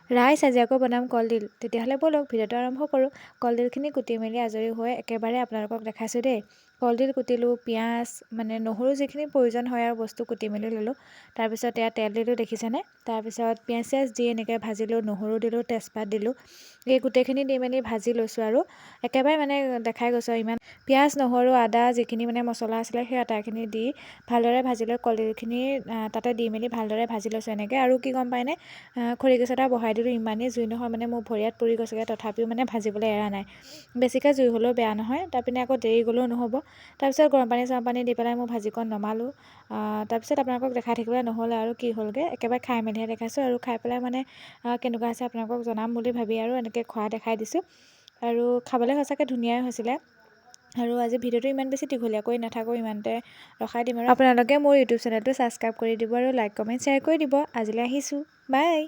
Rice আজি আকৌ বনাম কলডিল। তেতিয়াহ'লে ব'লক ভিডিঅ'টো আৰম্ভ কৰোঁ। কলডিলখিনি কুটি মেলি আজৰি হৈ একেবাৰে আপোনালোকক দেখাইছোঁ দেই। কলডিল কুটিলোঁ, পিঁয়াজ মানে নহৰু যিখিনি প্ৰয়োজন হয় আৰু বস্তু কুটি মেলি ল'লোঁ। তাৰপিছত এয়া তেল দিলোঁ দেখিছেনে। তাৰপিছত পিঁয়াজ চিয়াজ দি এনেকৈ ভাজিলোঁ, নহৰু দিলোঁ, তেজপাত দিলোঁ। এই গোটেইখিনি দি মেলি ভাজি লৈছোঁ আৰু একেবাৰে মানে দেখাই গৈছোঁ আৰু ইমান পিঁয়াজ, নহৰু, আদা যিখিনি মানে মছলা আছিলে সেই আটাইখিনি দি ভালদৰে ভাজি লৈ কলডিলখিনি তাতে দি মেলি ভালদৰে ভাজি লৈছোঁ এনেকৈ। আৰু কি গম পায়নে, খৰি গেছ এটা বহাই দিলোঁ, ইমানেই জুই নহয় মানে মোৰ ভৰিয়াত পৰি গৈছেগৈ, তথাপিও মানে ভাজিবলৈ এৰা নাই। বেছিকৈ জুই হ'লেও বেয়া নহয়, তাৰপিনে আকৌ দেৰি গ'লেও নহ'ব। তাৰপিছত গৰম পানী দি পেলাই মই ভাজিকণ নমালোঁ। তাৰপিছত আপোনালোকক দেখাই থাকিবলৈ নহ'লে আৰু কি হ'লগৈ, একেবাৰে খাই মেলিহে দেখাইছোঁ। আৰু খাই পেলাই মানে কেনেকুৱা হৈছে আপোনালোকক জনাম বুলি ভাবি আৰু এনেকৈ খোৱা দেখাই দিছোঁ। আৰু খাবলৈ সঁচাকৈ ধুনীয়াই হৈছিলে। আৰু আজি ভিডিঅ'টো ইমান বেছি দীঘলীয়া কৰি নাথাকোঁ, ইমানতে ৰখাই দিম। আৰু আপোনালোকে মোৰ ইউটিউব চেনেলটো ছাবস্ক্ৰাইব কৰি দিব আৰু লাইক কমেণ্ট শ্বেয়াৰ কৰি দিব। আজিলৈ আহিছোঁ, বাই।